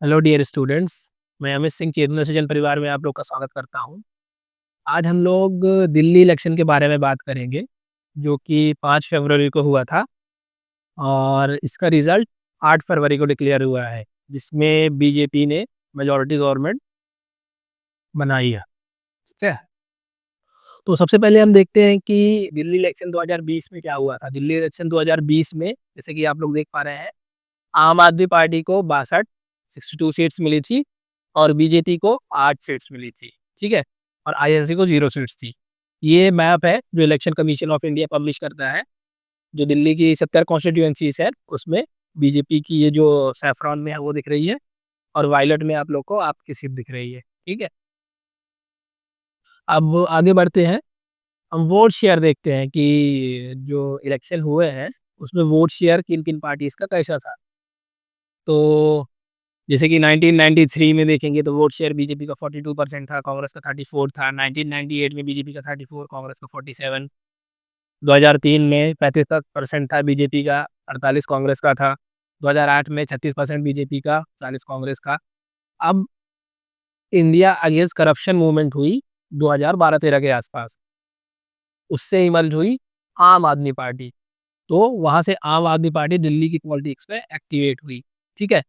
Hello dear students. मैं अमित सिंह चेतना सृजन परिवार में आप लोग का स्वागत करता हूं। आज हम लोग दिल्ली इलेक्शन के बारे में बात करेंगे, जो कि 5 फरवरी को हुआ था और इसका रिजल्ट 8 फरवरी को डिक्लेयर हुआ है, जिसमें बीजेपी ने मेजॉरिटी गवर्नमेंट बनाई है। ठीक है, तो सबसे पहले हम देखते हैं कि दिल्ली इलेक्शन 2020 में क्या हुआ था। दिल्ली इलेक्शन 2020 में जैसे कि आप लोग देख पा रहे हैं, आम आदमी पार्टी को 62 सीट्स मिली थी और बीजेपी को 8 सीट्स मिली थी। ठीक है, और आईएनसी को 0 सीट्स थी। ये मैप है जो election commission of India publish करता है। जो दिल्ली की 70 कॉन्स्टिट्यूएंसीज है उसमें बीजेपी की ये जो सैफरॉन में है वो दिख रही है, और वायलट में आप लोग को आपकी सीट दिख रही है। ठीक है, अब आगे बढ़ते हैं। हम वोट शेयर देखते हैं कि जो इलेक्शन हुए हैं उसमें वोट शेयर किन किन पार्टीज का कैसा था। तो जैसे कि 1993 में देखेंगे तो वोट शेयर बीजेपी का 42% था, कांग्रेस का 34 था। 1998 में बीजेपी का 34, कांग्रेस का 47। 2003 में 35% था बीजेपी का, 48 कांग्रेस का था। 2008 में 36% बीजेपी का, 40 कांग्रेस का। अब इंडिया अगेंस्ट करप्शन मूवमेंट हुई 2012-13 के आसपास, उससे इमर्ज हुई आम आदमी पार्टी। तो वहां से आम आदमी पार्टी दिल्ली की पॉलिटिक्स में एक्टिवेट हुई। ठीक है,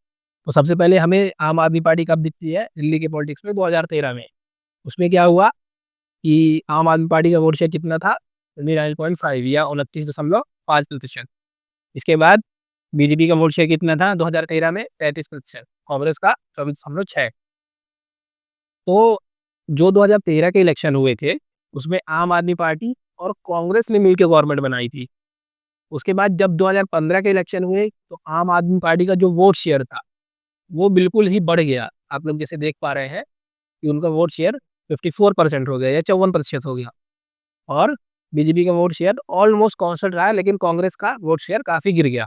तो सबसे पहले हमें आम आदमी पार्टी कब दिखती है दिल्ली के पॉलिटिक्स में? 2013 में। उसमें क्या हुआ कि आम आदमी पार्टी का वोट शेयर कितना था? 29.5 या 29.5%। इसके बाद बीजेपी का वोट शेयर कितना था 2013 में? 33%। कांग्रेस का 24.6। तो जो 2013 के इलेक्शन हुए थे उसमें आम आदमी पार्टी और कांग्रेस ने मिलकर गवर्नमेंट बनाई थी। उसके बाद जब 2015 के इलेक्शन हुए तो आम आदमी पार्टी का जो वोट शेयर था वो बिल्कुल ही बढ़ गया। आप लोग जैसे देख पा रहे हैं कि उनका वोट शेयर 54% हो गया या 54% हो गया, और बीजेपी का वोट शेयर ऑलमोस्ट कांस्टेंट रहा है, लेकिन कांग्रेस का वोट शेयर काफी गिर गया।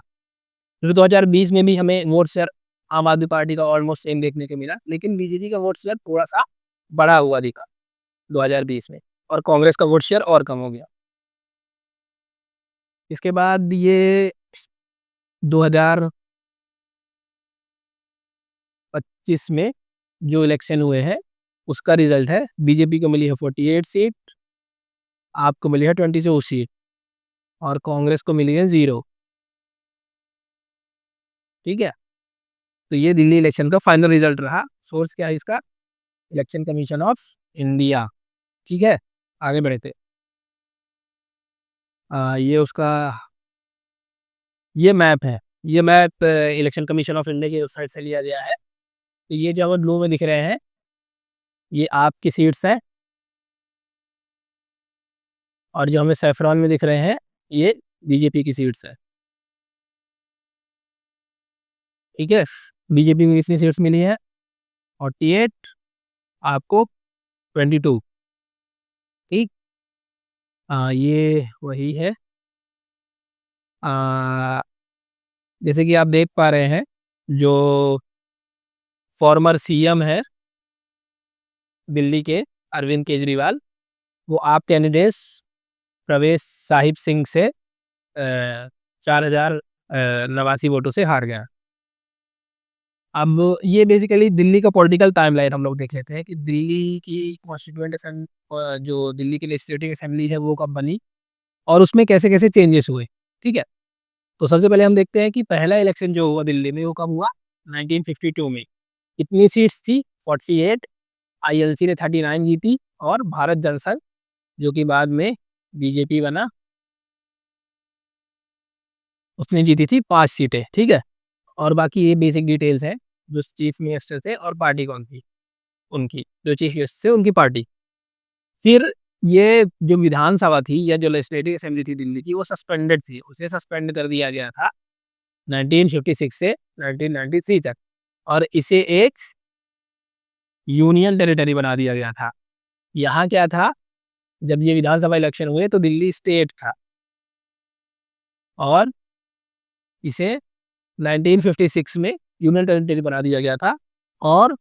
फिर 2020 में भी हमें वोट शेयर आम आदमी पार्टी का ऑलमोस्ट सेम देखने को मिला, लेकिन बीजेपी का वोट शेयर थोड़ा सा बढ़ा हुआ दिखा 2020 में, और कांग्रेस का वोट शेयर और कम हो गया। इसके बाद ये 2025 में जो इलेक्शन हुए हैं उसका रिजल्ट है, बीजेपी को मिली है 48 सीट, आपको मिली है 22 सीट, और कांग्रेस को मिली है 0। ठीक है, तो ये दिल्ली इलेक्शन का फाइनल रिजल्ट रहा। सोर्स क्या है इसका? Election commission of India. ठीक है, आगे बढ़े थे। ये उसका ये मैप है। ये map election commission of India की वेबसाइट से लिया गया है। तो ये जो हमें ब्लू में दिख रहे हैं ये आपकी सीट्स हैं, और जो हमें सैफरॉन में दिख रहे हैं ये बीजेपी की सीट्स है। ठीक है, बीजेपी में कितनी सीट्स मिली है? 48, आपको 22। ठीक, ये वही है। आ, जैसे कि आप देख पा रहे हैं, जो फॉर्मर सीएम है दिल्ली के, अरविंद केजरीवाल, वो आप कैंडिडेट प्रवेश साहिब सिंह से 4,089 वोटों से हार गया। अब ये बेसिकली दिल्ली का पॉलिटिकल टाइमलाइन हम लोग देख लेते हैं कि दिल्ली की कॉन्स्टिट्यूएंट जो दिल्ली की लेजिस्लेटिव असेंबली है वो कब बनी और उसमें कैसे कैसे चेंजेस हुए। ठीक है, तो सबसे पहले हम देखते हैं कि पहला इलेक्शन जो हुआ दिल्ली में वो कब हुआ? 1952 में। कितनी सीट्स थी? 48। आईएनसी ने 39 जीती, और भारत जनसंघ जो कि बाद में बीजेपी बना उसने जीती थी 5 सीटें। ठीक है, और बाकी ये बेसिक डिटेल्स हैं, जो चीफ मिनिस्टर थे और पार्टी कौन थी उनकी, जो चीफ मिनिस्टर थे उनकी पार्टी। फिर ये जो विधानसभा थी या जो लेजिस्लेटिव असेंबली थी दिल्ली की वो सस्पेंडेड थी, उसे सस्पेंड कर दिया गया था 1956 से 1993 तक, और इसे एक यूनियन टेरिटरी बना दिया गया था। यहाँ क्या था, जब ये विधानसभा इलेक्शन हुए तो दिल्ली स्टेट था, और इसे 1956 में यूनियन टेरिटरी बना दिया गया था, और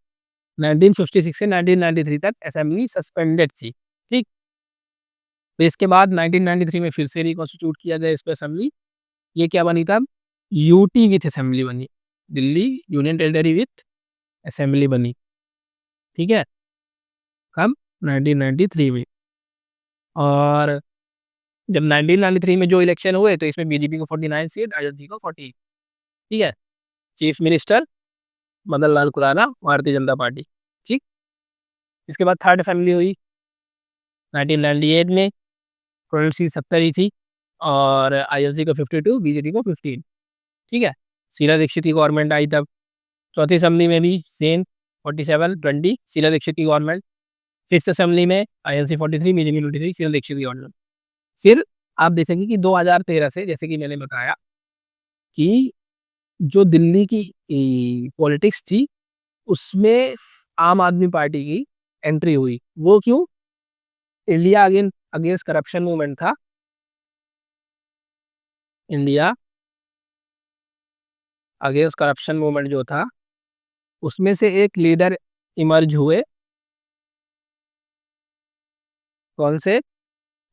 1956 से 1993 तक असेंबली सस्पेंडेड थी। ठीक, तो इसके बाद 1993 में फिर से रिकॉन्स्टिट्यूट किया गया इस पे असेंबली। ये क्या बनी तब? यूटी विथ असेंबली बनी, Delhi union territory with assembly बनी, ठीक है, कब 1993 में। और जब 1993 में जो इलेक्शन हुए तो इसमें बीजेपी को 49 सीट, आईएनसी को 40, ठीक है। Chief minister Madan Lal Khurana, Bharatiya Janata party, ठीक। इसके बाद थर्ड असेंबली हुई 1998 में, टोटल सीट 70 ही थी, और आईएनसी को 52, बीजेपी को 15, ठीक है। शीला दीक्षित की गवर्नमेंट आई तब। चौथी असेंबली में भी सेम 47-20 शीला दीक्षित की गवर्नमेंट। फिफ्थ असेंबली में आईएनसी 43, बीजेपी 23, शीला दीक्षित की गवर्नमेंट। फिर आप देखेंगे कि 2013 से, जैसे कि मैंने बताया, कि जो दिल्ली की पॉलिटिक्स थी उसमें आम आदमी पार्टी की एंट्री हुई। वो क्यों? इंडिया अगेंस्ट करप्शन मूवमेंट था। इंडिया अगेंस्ट करप्शन मूवमेंट जो था, उसमें से एक लीडर इमर्ज हुए, कौन से?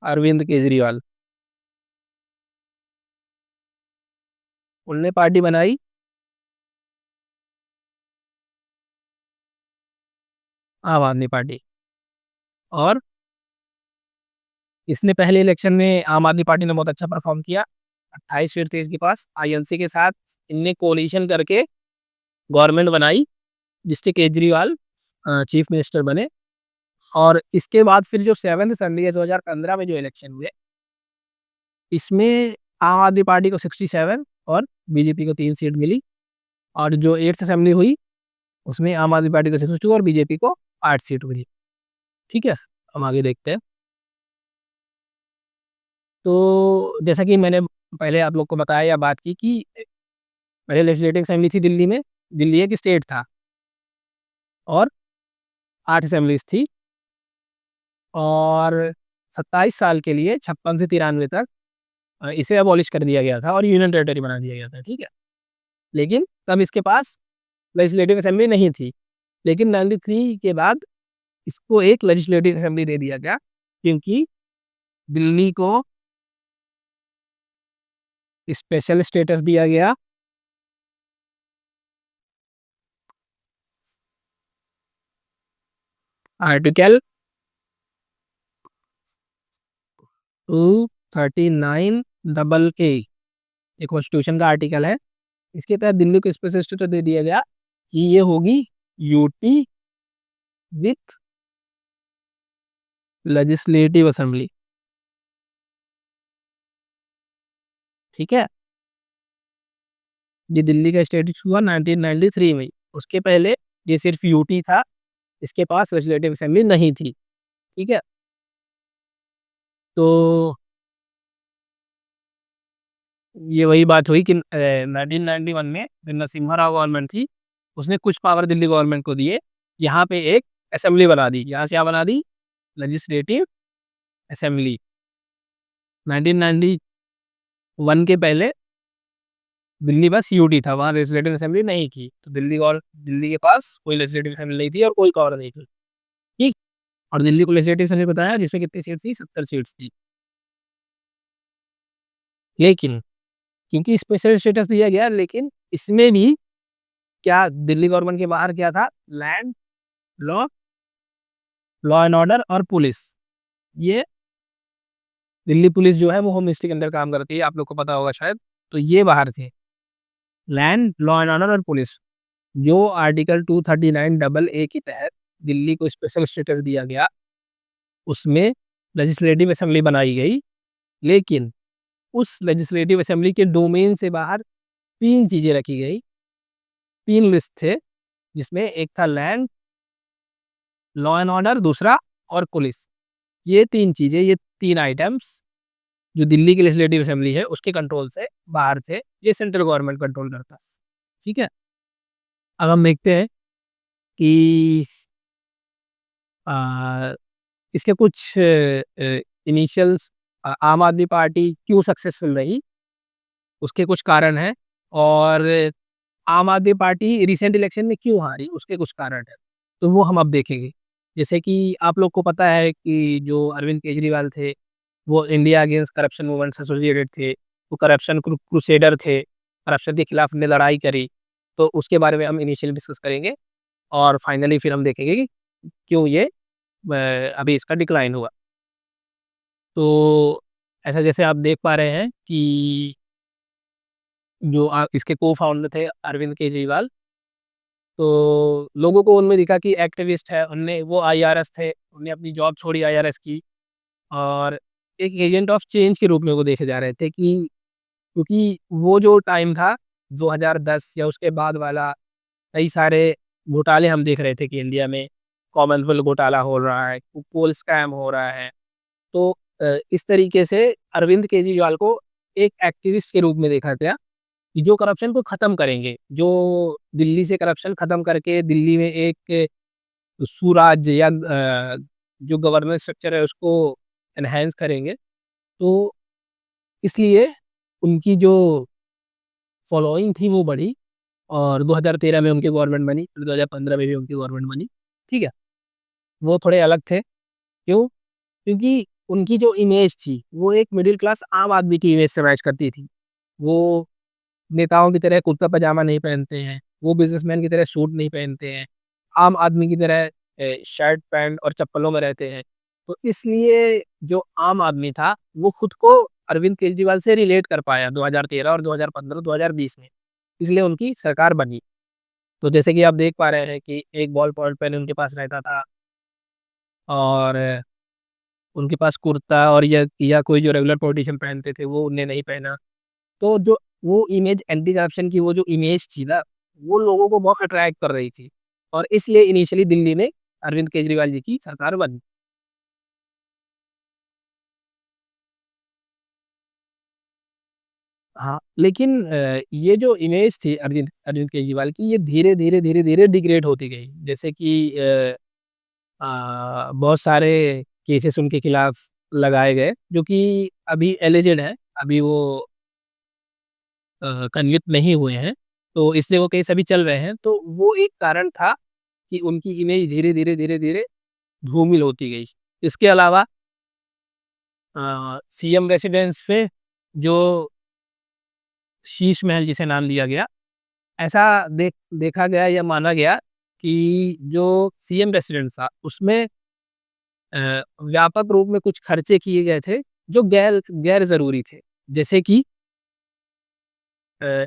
अरविंद केजरीवाल। उनने पार्टी बनाई आम आदमी पार्टी। और इसने पहले इलेक्शन में आम आदमी पार्टी ने बहुत अच्छा परफॉर्म किया, 28 सीट थी इसके पास। आईएनसी के साथ इनने कोलिशन करके गवर्नमेंट बनाई, जिससे केजरीवाल चीफ मिनिस्टर बने। और इसके बाद फिर जो 7th असेंबली है 2015 में जो इलेक्शन हुए, इसमें आम आदमी पार्टी को 67 और बीजेपी को 3 सीट मिली। और जो 8th असेंबली हुई उसमें आम आदमी पार्टी को 62 और बीजेपी को 8 सीट मिली, ठीक है। हम आगे देखते हैं। तो जैसा कि मैंने पहले आप लोग को बताया या बात की कि पहले लेजिस्लेटिव असेंबली थी दिल्ली में, दिल्ली एक स्टेट था, और 8 असेंबलीज थी, और 27 साल के लिए 56 से 93 तक इसे अबॉलिश कर दिया गया था और यूनियन टेरिटरी बना दिया गया था, ठीक है। लेकिन तब इसके पास लेजिस्लेटिव असेंबली नहीं थी। लेकिन 93 के बाद इसको एक लेजिस्लेटिव असेंबली दे दिया गया, क्योंकि दिल्ली को स्पेशल स्टेटस दिया गया। आर्टिकल 239 AA, एक कॉन्स्टिट्यूशन का आर्टिकल है। इसके तहत दिल्ली को स्पेशल स्टेटस दे दिया गया कि ये होगी यूटी विथ लेजिस्लेटिव असेंबली, ठीक है। ये दिल्ली का स्टेटस हुआ 1993 में। उसके पहले ये सिर्फ यूटी था, इसके पास लेजिस्लेटिव असेंबली नहीं थी, ठीक है। तो ये वही बात हुई कि 1991 में जो नरसिम्हा राव गवर्नमेंट थी, उसने कुछ पावर दिल्ली गवर्नमेंट को दिए। यहाँ पे एक असेंबली बना दी। यहाँ से क्या बना दी? Legislative assembly. 1991 के पहले दिल्ली बस यूटी था, वहाँ लेजिस्लेटिव असेंबली नहीं थी। तो दिल्ली के पास कोई लेजिस्लेटिव असेंबली नहीं थी और कोई पावर नहीं थी, ठीक। और दिल्ली को लेजिस्लेटिव असेंबली बताया जिसमें कितनी सीट थी? 70 सीट्स थी। लेकिन क्योंकि स्पेशल स्टेटस दिया गया, लेकिन इसमें भी क्या दिल्ली गवर्नमेंट के बाहर क्या था? Land, law, law and order और पुलिस। ये दिल्ली पुलिस जो है वो होम मिनिस्ट्री के अंदर काम करती है, आप लोग को पता होगा शायद। तो ये बाहर थे, लैंड, लॉ एंड ऑर्डर और पुलिस। जो आर्टिकल 239 AA के तहत दिल्ली को स्पेशल स्टेटस दिया गया, उसमें लेजिस्लेटिव असेंबली बनाई गई। लेकिन उस लेजिस्लेटिव असेंबली के डोमेन से बाहर 3 चीजें रखी गई, 3 लिस्ट थे, जिसमें एक था लैंड, लॉ एंड ऑर्डर, दूसरा और पुलिस। ये 3 चीजें, ये 3 आइटम्स जो दिल्ली की लेजिस्लेटिव असेंबली है उसके कंट्रोल से बाहर थे। ये सेंट्रल गवर्नमेंट कंट्रोल करता है, ठीक है। अब हम देखते हैं कि आ, इसके कुछ इनिशियल्स, आम आदमी पार्टी क्यों सक्सेसफुल रही, उसके कुछ कारण हैं। और आम आदमी पार्टी रिसेंट इलेक्शन में क्यों हारी, उसके कुछ कारण हैं। तो वो हम अब देखेंगे। जैसे कि आप लोग को पता है कि जो अरविंद केजरीवाल थे, वो इंडिया अगेंस्ट करप्शन मूवमेंट से एसोसिएटेड थे। वो करप्शन क्रूसेडर थे, करप्शन के खिलाफ ने लड़ाई करी। तो उसके बारे में हम इनिशियल डिस्कस करेंगे। और फाइनली फिर हम देखेंगे कि क्यों ये अभी इसका डिक्लाइन हुआ। तो ऐसा जैसे आप देख पा रहे हैं कि जो इसके को-फाउंडर थे अरविंद केजरीवाल, तो लोगों को उनमें दिखा कि एक्टिविस्ट है, उनने वो आईआरएस थे, उन्होंने अपनी जॉब छोड़ी आईआरएस की और एक एजेंट ऑफ चेंज के रूप में वो देखे जा रहे थे कि क्योंकि वो जो टाइम था 2010 या उसके बाद वाला कई सारे घोटाले हम देख रहे थे कि इंडिया में कॉमनवेल्थ घोटाला हो रहा है, कोल स्कैम हो रहा है। तो इस तरीके से अरविंद केजरीवाल को एक एक्टिविस्ट के रूप में देखा गया कि जो करप्शन को ख़त्म करेंगे, जो दिल्ली से करप्शन ख़त्म करके दिल्ली में एक सुराज या जो गवर्नेंस स्ट्रक्चर है उसको एनहांस करेंगे। तो इसलिए उनकी जो फॉलोइंग थी वो बढ़ी और 2013 में उनकी गवर्नमेंट बनी, फिर 2015 में भी उनकी गवर्नमेंट बनी, ठीक है? वो थोड़े अलग थे, क्यों? क्योंकि उनकी जो इमेज थी, वो एक मिडल क्लास आम आदमी की इमेज से मैच करती थी। वो नेताओं की तरह कुर्ता-पजामा नहीं पहनते हैं, वो बिज़नेसमैन की तरह सूट नहीं पहनते हैं, आम आदमी की तरह शर्ट, पैंट और चप्पलों में रहते हैं। तो इसलिए जो आम आदमी था, वो खुद को अरविंद केजरीवाल से रिलेट कर पाया 2013 और 2015, 2020 में, इसलिए उनकी सरकार बनी। तो जैसे कि आप देख पा रहे हैं कि एक बॉल पॉइंट पेन उनके पास रहता था और उनके पास कुर्ता और या कोई जो रेगुलर पॉलिटिशियन पहनते थे, वो उन्हें नहीं पहना। तो जो वो इमेज एंटी करप्शन की वो जो इमेज थी ना, वो लोगों को बहुत अट्रैक्ट कर रही थी और इसलिए इनिशियली दिल्ली में अरविंद केजरीवाल जी की सरकार बनी। हाँ, लेकिन ये जो इमेज थी अरविंद अरविंद केजरीवाल की, ये धीरे-धीरे, धीरे-धीरे डिग्रेड होती गई। जैसे कि बहुत सारे केसेस उनके खिलाफ लगाए गए, जो कि अभी एलिजेड हैं, अभी वो कन्विक्ट नहीं हुए हैं, तो इसलिए वो केस अभी चल रहे हैं। तो वो एक कारण था कि उनकी इमेज धीरे-धीरे, धीरे-धीरे धूमिल होती गई। इसके अलावा सीएम रेसिडेंस पे जो शीश महल जिसे नाम दिया गया, ऐसा देखा गया या माना गया कि जो सीएम रेसिडेंस था, उसमें व्यापक रूप में कुछ खर्चे किए गए थे, जो गैर ज़रूरी थे। जैसे कि अ,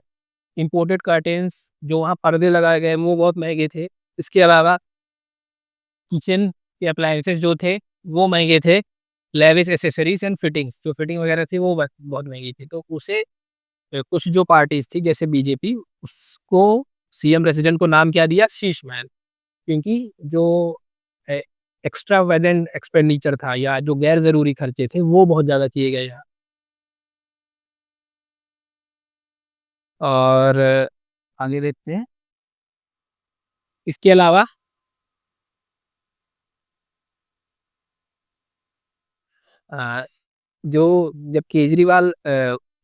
इम्पोर्टेड कर्टेन्स जो वहाँ पर्दे लगाए गए, वो बहुत महँगे थे। इसके अलावा किचन के अप्लायंसेस जो थे, वो महँगे थे। लेविश एक्सेसरीज़ एंड फिटिंग्स, जो फिटिंग वगैरह थी, वो बहुत महँगी थी। तो उसे कुछ जो पार्टीज़ थी, जैसे बीजेपी, उसको सीएम रेसिडेंट को नाम क्या दिया? शीश महल। क्योंकि जो ए एक्स्ट्रावेगेंट एक्सपेंडिचर था या जो गैर ज़रूरी खर्चे थे, वो बहुत ज़्यादा किए गए यहाँ। और आगे देखते हैं। इसके अलावा अ, जो जब केजरीवाल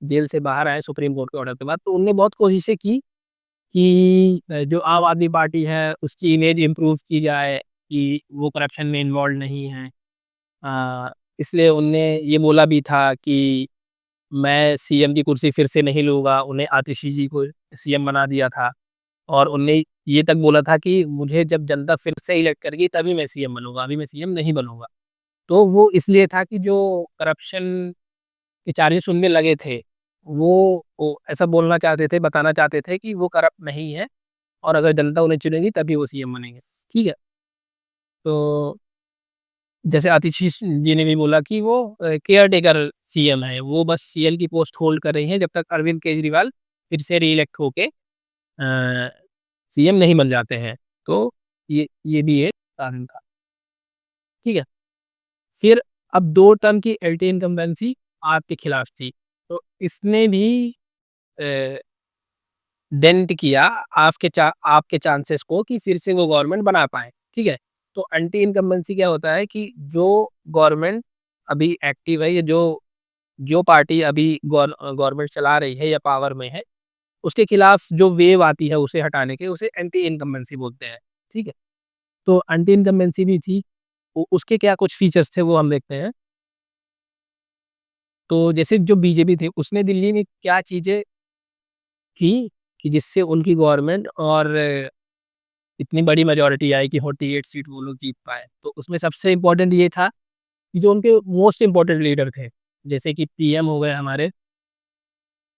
जेल से बाहर आए सुप्रीम कोर्ट के ऑर्डर के बाद, तो उन्होंने बहुत कोशिशें की कि जो आम आदमी पार्टी है, उसकी इमेज इम्प्रूव की जाए कि वो करप्शन में इन्वॉल्व नहीं है। इसलिए उनने ये बोला भी था कि मैं सीएम की कुर्सी फिर से नहीं लूँगा, उन्हें आतिशी जी को सीएम बना दिया था और उनने ये तक बोला था कि मुझे जब जनता फिर से इलेक्ट करेगी तभी मैं सीएम बनूँगा, अभी मैं सीएम नहीं बनूँगा। तो वो इसलिए था कि जो करप्शन के चार्जेस उनमें लगे थे, वो ऐसा बोलना चाहते थे, बताना चाहते थे कि वो करप्ट नहीं है और अगर जनता उन्हें चुनेगी तभी वो सीएम बनेंगे। ठीक है? तो जैसे आतिशी जी ने भी बोला कि वो केयरटेकर सीएम है, वो बस सीएम की पोस्ट होल्ड कर रही हैं जब तक अरविंद केजरीवाल फिर से रीइलेक्ट होके सीएम नहीं बन जाते हैं। तो ये भी एक कारण था। ठीक है? फिर अब 2 टर्म की एंटी इनकम्बेंसी आपके खिलाफ थी। तो इसने भी अ, डेंट किया आपके चांसेस को कि फिर से वो गवर्नमेंट बना पाएँ। ठीक है? तो एंटी इनकम्बेंसी क्या होता है कि जो गवर्नमेंट अभी एक्टिव है या जो जो पार्टी अभी गवर्नमेंट चला रही है या पावर में है, उसके खिलाफ जो वेव आती है उसे हटाने की, उसे एंटी इनकम्बेंसी बोलते हैं। ठीक है? तो एंटी इनकम्बेंसी भी थी। उसके क्या कुछ फीचर्स थे वो हम देखते हैं। तो जैसे जो बीजेपी थी उसने दिल्ली में क्या चीज़ें की कि जिससे उनकी गवर्नमेंट और इतनी बड़ी मेजॉरिटी आई कि 48 सीट वो लोग जीत पाए। तो उसमें सबसे इम्पोर्टेंट ये था कि जो उनके मोस्ट इम्पोर्टेंट लीडर थे, जैसे कि पीएम हो गए हमारे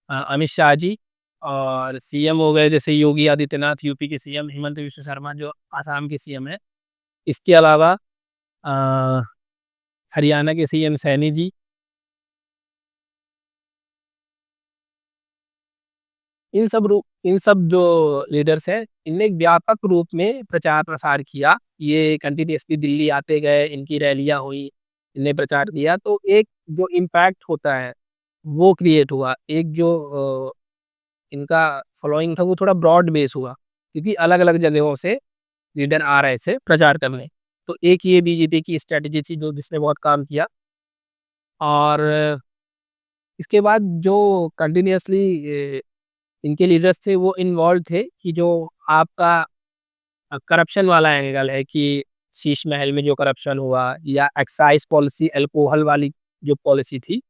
अमित शाह जी, और सीएम हो गए जैसे योगी आदित्यनाथ यूपी के सीएम, हेमंत विश्व शर्मा जो आसाम के सीएम है। इसके अलावा अ, हरियाणा के सीएम सैनी जी, इन सब जो लीडर्स हैं, इनने एक व्यापक रूप में प्रचार प्रसार किया। ये कंटिन्यूअसली दिल्ली आते गए, इनकी रैलियां हुई, इनने प्रचार किया, तो एक जो इम्पैक्ट होता है वो क्रिएट हुआ। एक जो इनका फॉलोइंग था वो थोड़ा ब्रॉड बेस हुआ, क्योंकि अलग अलग जगहों से लीडर आ रहे थे प्रचार करने। तो एक ये बीजेपी की स्ट्रेटजी थी जो जिसने बहुत काम किया। और इसके बाद जो कंटिन्यूअसली इनके लीडर्स थे वो इन्वॉल्व थे कि जो आपका करप्शन वाला एंगल है कि शीश महल में जो करप्शन हुआ, या एक्साइज पॉलिसी अल्कोहल वाली जो पॉलिसी थी,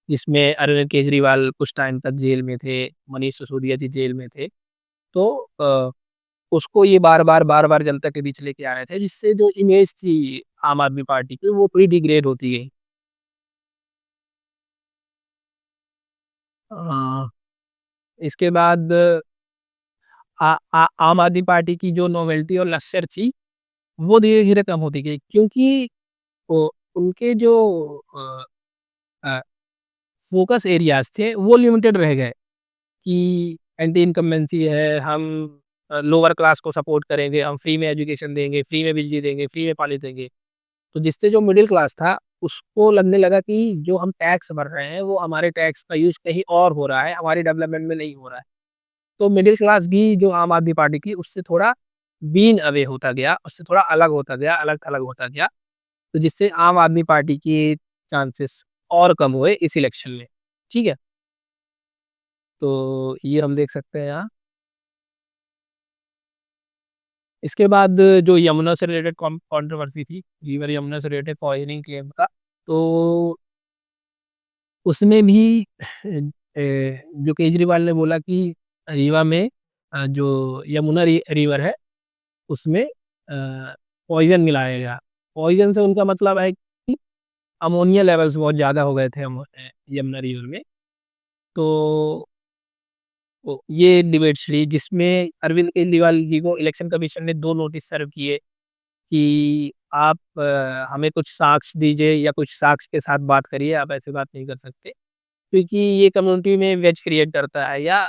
जिसमें अरविंद केजरीवाल कुछ टाइम तक जेल में थे, मनीष सिसोदिया जी जेल में थे। तो उसको ये बार बार जनता के बीच लेके आ रहे थे, जिससे जो इमेज थी आम आदमी पार्टी की वो पूरी डिग्रेड होती गई। अ, इसके बाद आम आदमी पार्टी की जो नोवेल्टी और लश्कर थी वो धीरे धीरे कम होती गई, क्योंकि उनके जो फोकस एरियाज थे वो लिमिटेड रह गए कि एंटी इनकम्बेंसी है, हम लोअर क्लास को सपोर्ट करेंगे, हम फ्री में एजुकेशन देंगे, फ्री में बिजली देंगे, फ्री में पानी देंगे। तो जिससे जो मिडिल क्लास था उसको लगने लगा कि जो हम टैक्स भर रहे हैं वो हमारे टैक्स का यूज कहीं और हो रहा है, हमारी डेवलपमेंट में नहीं हो रहा है। तो मिडिल क्लास भी जो आम आदमी पार्टी की उससे थोड़ा बीन अवे होता गया, उससे थोड़ा अलग होता गया, अलग थलग होता गया। तो जिससे आम आदमी पार्टी की चांसेस और कम हुए इस इलेक्शन में। ठीक है, तो ये हम देख सकते हैं यहाँ। इसके बाद जो यमुना से रिलेटेड कंट्रोवर्सी थी, रिवर यमुना से रिलेटेड पॉइजनिंग क्लेम का, तो उसमें भी जो केजरीवाल ने बोला कि रीवा में जो यमुना रिवर है उसमें पॉइजन मिलाया गया। पॉइजन से उनका मतलब है कि अमोनिया लेवल्स बहुत ज़्यादा हो गए थे यमुना रिवर में। तो ये डिबेट छिड़ी, जिसमें अरविंद केजरीवाल जी को इलेक्शन कमीशन ने 2 नोटिस सर्व किए कि आप हमें कुछ साक्ष्य दीजिए या कुछ साक्ष्य के साथ बात करिए, आप ऐसे बात नहीं कर सकते, क्योंकि ये कम्युनिटी में वेज क्रिएट करता है, या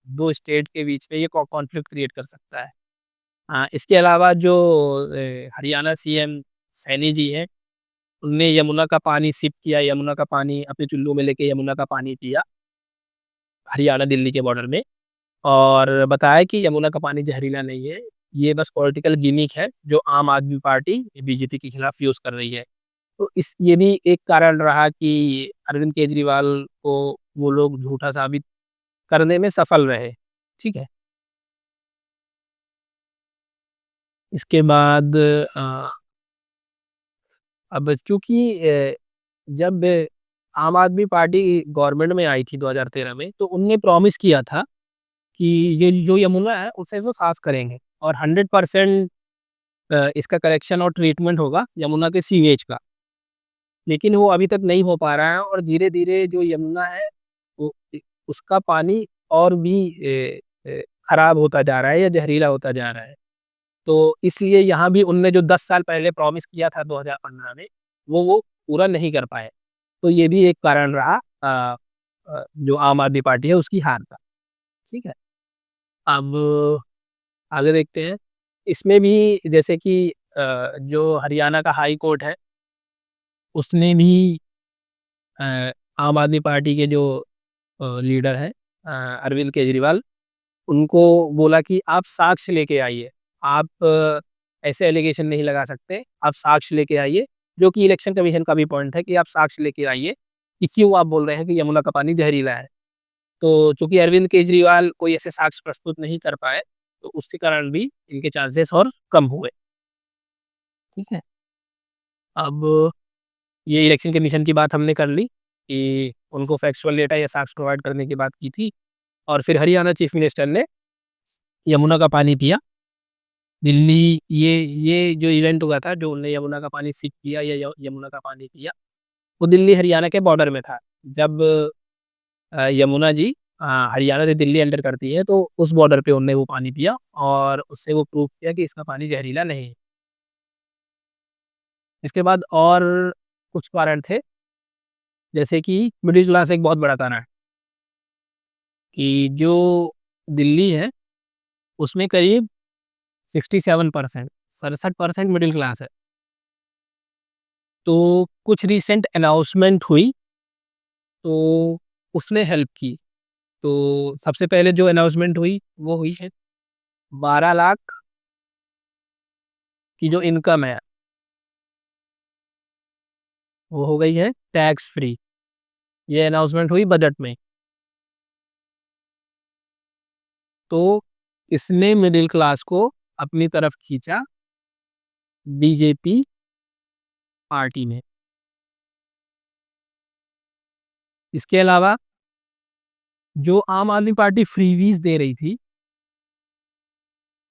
2 स्टेट के बीच में ये कॉन्फ्लिक्ट क्रिएट कर सकता है। इसके अलावा जो हरियाणा सीएम सैनी जी हैं, उनने यमुना का पानी सिप किया, यमुना का पानी अपने चुल्लू में लेके यमुना का पानी पिया हरियाणा दिल्ली के बॉर्डर में, और बताया कि यमुना का पानी जहरीला नहीं है, ये बस पॉलिटिकल गिमिक है जो आम आदमी पार्टी बीजेपी के खिलाफ यूज कर रही है। तो इस ये भी एक कारण रहा कि अरविंद केजरीवाल को वो लोग झूठा साबित करने में सफल रहे। ठीक है, इसके बाद अब चूंकि जब आम आदमी पार्टी गवर्नमेंट में आई थी 2013 में, तो उनने प्रॉमिस किया था कि ये जो यमुना है उसे वो साफ करेंगे, और 100% इसका करेक्शन और ट्रीटमेंट होगा यमुना के सीवेज का। लेकिन वो अभी तक नहीं हो पा रहा है, और धीरे धीरे जो यमुना है वो उसका पानी और भी खराब होता जा रहा है या जहरीला होता जा रहा है। तो इसलिए यहाँ भी उनने जो 10 साल पहले प्रॉमिस किया था 2015 में, वो पूरा नहीं कर पाए। तो ये भी एक कारण रहा जो आम आदमी पार्टी है उसकी हार का। ठीक है, अब आगे देखते हैं। इसमें भी जैसे कि जो हरियाणा का हाई कोर्ट है उसने भी अ, आम आदमी पार्टी के जो लीडर है अरविंद केजरीवाल, उनको बोला कि आप साक्ष्य लेके आइए। आप ऐसे एलिगेशन नहीं लगा सकते, आप साक्ष्य लेके आइए। जो कि इलेक्शन कमीशन का भी पॉइंट है कि आप साक्ष्य लेके आइए कि क्यों आप बोल रहे हैं कि यमुना का पानी जहरीला है। तो चूंकि अरविंद केजरीवाल कोई ऐसे साक्ष्य प्रस्तुत नहीं कर पाए, तो उसके कारण भी इनके चांसेस और कम हुए। ठीक है, अब ये इलेक्शन कमीशन की बात हमने कर ली कि उनको फैक्चुअल डेटा या साक्ष्य प्रोवाइड करने की बात की थी। और फिर हरियाणा चीफ मिनिस्टर ने यमुना का पानी पिया, दिल्ली ये जो इवेंट हुआ था, जो उनने यमुना का पानी सीप किया या यमुना का पानी पिया, वो दिल्ली हरियाणा के बॉर्डर में था। जब यमुना जी हरियाणा से दिल्ली एंटर करती है, तो उस बॉर्डर पे उनने वो पानी पिया और उससे वो प्रूव किया कि इसका पानी जहरीला नहीं है। इसके बाद और कुछ कारण थे, जैसे कि मिडिल क्लास एक बहुत बड़ा कारण है कि जो दिल्ली है, उसमें करीब 67%, 67% मिडिल क्लास है। तो कुछ रिसेंट अनाउंसमेंट हुई, तो उसने हेल्प की। तो सबसे पहले जो अनाउंसमेंट हुई, वो हुई है 12 लाख की जो इनकम है, वो हो गई है टैक्स फ्री। ये अनाउंसमेंट हुई बजट में। तो इसने मिडिल क्लास को अपनी तरफ खींचा बीजेपी पार्टी में। इसके अलावा जो आम आदमी पार्टी फ्रीवीज दे रही थी,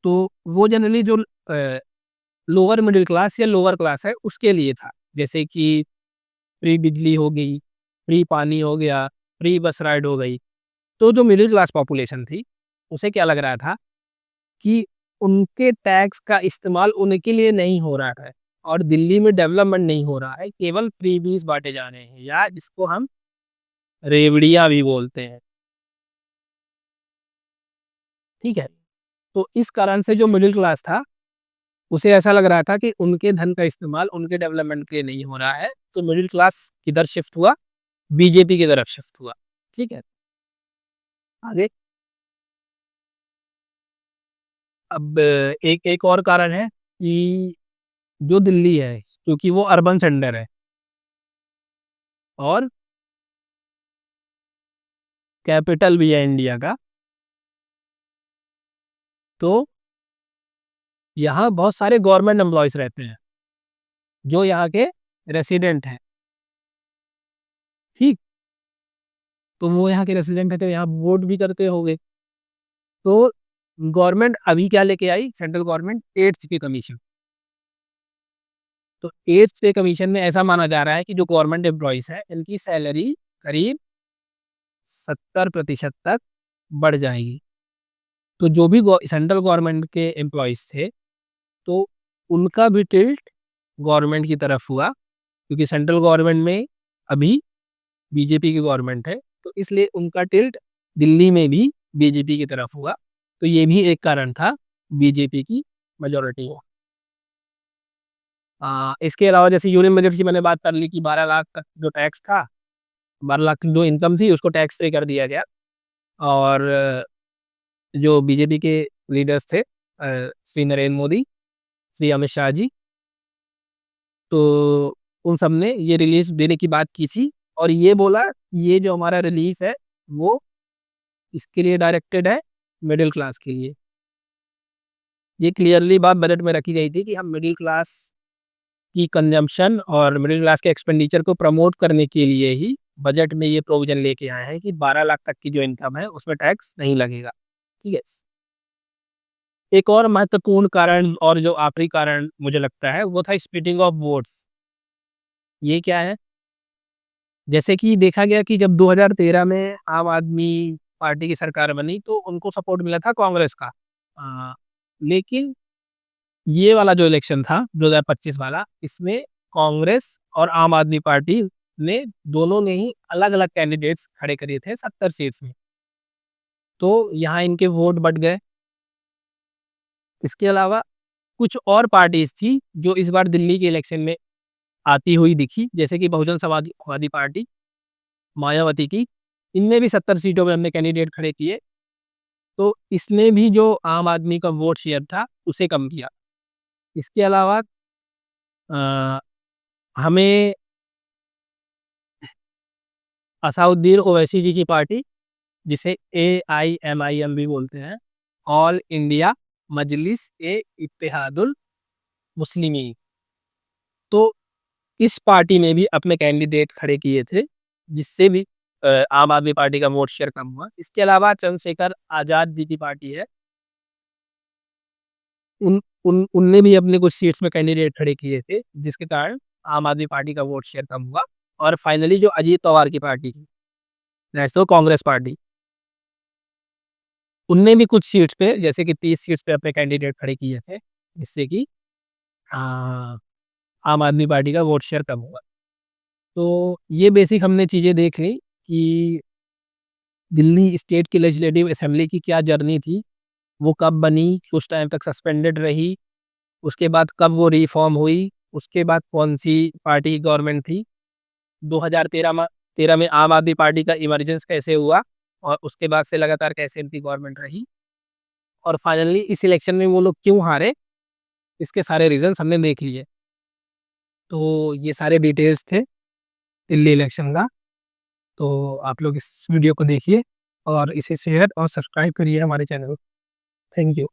तो वो जनरली जो लोअर मिडिल क्लास या लोअर क्लास है, उसके लिए था। जैसे कि फ्री बिजली हो गई, फ्री पानी हो गया, फ्री बस राइड हो गई। तो जो मिडिल क्लास पॉपुलेशन थी, उसे क्या लग रहा था कि उनके टैक्स का इस्तेमाल उनके लिए नहीं हो रहा है और दिल्ली में डेवलपमेंट नहीं हो रहा है, केवल फ्रीबीज बांटे जा रहे हैं, या जिसको हम रेवड़ियां भी बोलते हैं। ठीक है। तो इस कारण से जो मिडिल क्लास था, उसे ऐसा लग रहा था कि उनके धन का इस्तेमाल उनके डेवलपमेंट के लिए नहीं हो रहा है, तो मिडिल क्लास किधर शिफ्ट हुआ? बीजेपी की तरफ शिफ्ट हुआ। ठीक है। आगे अब एक एक और कारण है कि जो दिल्ली है, क्योंकि वो अर्बन सेंटर है और कैपिटल भी है इंडिया का, तो यहाँ बहुत सारे गवर्नमेंट एम्प्लॉयज रहते हैं जो यहाँ के रेसिडेंट हैं। ठीक। तो वो यहाँ के रेसिडेंट है, तो यहाँ वोट भी करते होंगे। तो गवर्नमेंट अभी क्या लेके आई, central government, eighth pay commission. तो एट्थ पे कमीशन में ऐसा माना जा रहा है कि जो गवर्नमेंट एम्प्लॉयज है, इनकी सैलरी करीब 70% तक बढ़ जाएगी। तो जो भी सेंट्रल गवर्नमेंट के एम्प्लॉयज थे, तो उनका भी टिल्ट गवर्नमेंट की तरफ हुआ, क्योंकि सेंट्रल गवर्नमेंट में अभी बीजेपी की गवर्नमेंट है, तो इसलिए उनका टिल्ट दिल्ली में भी बीजेपी की तरफ हुआ। तो ये भी एक कारण था बीजेपी की मेजोरिटी हो। इसके अलावा जैसे यूनियन बजट की मैंने बात कर ली कि 12 लाख का जो टैक्स था, 12 लाख की जो इनकम थी, उसको टैक्स फ्री कर दिया गया। और जो बीजेपी के लीडर्स थे, श्री नरेंद्र मोदी, श्री अमित शाह जी, तो उन सब ने ये रिलीफ देने की बात की थी और ये बोला ये जो हमारा रिलीफ है, वो इसके लिए डायरेक्टेड है, मिडिल क्लास के लिए। ये क्लियरली बात बजट में रखी गई थी कि हम मिडिल क्लास की कंजम्पशन और मिडिल क्लास के एक्सपेंडिचर को प्रमोट करने के लिए ही बजट में ये प्रोविजन लेके आए हैं कि 12 लाख तक की जो इनकम है, उसमें टैक्स नहीं लगेगा। ठीक है। एक और महत्वपूर्ण कारण और जो आखिरी कारण मुझे लगता है, वो था स्प्लिटिंग ऑफ वोट्स। ये क्या है? जैसे कि देखा गया कि जब 2013 में आम आदमी पार्टी की सरकार बनी, तो उनको सपोर्ट मिला था कांग्रेस का। लेकिन ये वाला जो इलेक्शन था 2025 वाला, इसमें कांग्रेस और आम आदमी पार्टी ने दोनों ने ही अलग अलग कैंडिडेट्स खड़े करे थे 70 सीट्स में। तो यहाँ इनके वोट बढ़ गए। इसके अलावा कुछ और पार्टीज थी जो इस बार दिल्ली के इलेक्शन में आती हुई दिखी, जैसे कि बहुजन समाजवादी पार्टी, मायावती की। इनने भी 70 सीटों में अपने कैंडिडेट खड़े किए। तो इसने भी जो आम आदमी का वोट शेयर था, उसे कम किया। इसके अलावा अ, हमें असाउद्दीन ओवैसी जी की पार्टी, जिसे AIMIM भी बोलते हैं, ऑल इंडिया मजलिस ए इत्तेहादुल मुस्लिमीन, तो इस पार्टी ने भी अपने कैंडिडेट खड़े किए थे, जिससे भी आम आदमी पार्टी का वोट शेयर कम हुआ। इसके अलावा चंद्रशेखर आजाद जी की पार्टी है, उन उनने भी अपने कुछ सीट्स में कैंडिडेट खड़े किए थे, जिसके कारण आम आदमी पार्टी का वोट शेयर कम हुआ और फाइनली जो अजीत पवार की पार्टी थी, नेशनल कांग्रेस पार्टी, उनने भी कुछ सीट्स पे जैसे कि 30 सीट्स पे अपने कैंडिडेट खड़े किए थे, जिससे कि अ, आम आदमी पार्टी का वोट शेयर कम हुआ। तो ये बेसिक हमने चीज़ें देख ली कि दिल्ली स्टेट की लेजिस्लेटिव असेंबली की क्या जर्नी थी, वो कब बनी, कुछ टाइम तक सस्पेंडेड रही, उसके बाद कब वो रिफ़ॉर्म हुई, उसके बाद कौन-सी पार्टी की गवर्नमेंट थी, 2013 में आम आदमी पार्टी का इमर्जेंस कैसे हुआ और उसके बाद से लगातार कैसे उनकी गवर्नमेंट रही और फाइनली इस इलेक्शन में वो लोग क्यों हारे, इसके सारे रीज़न्स हमने देख लिए। तो ये सारे डिटेल्स थे दिल्ली इलेक्शन का। तो आप लोग इस वीडियो को देखिए और इसे शेयर और सब्सक्राइब करिए हमारे चैनल को। Thank you.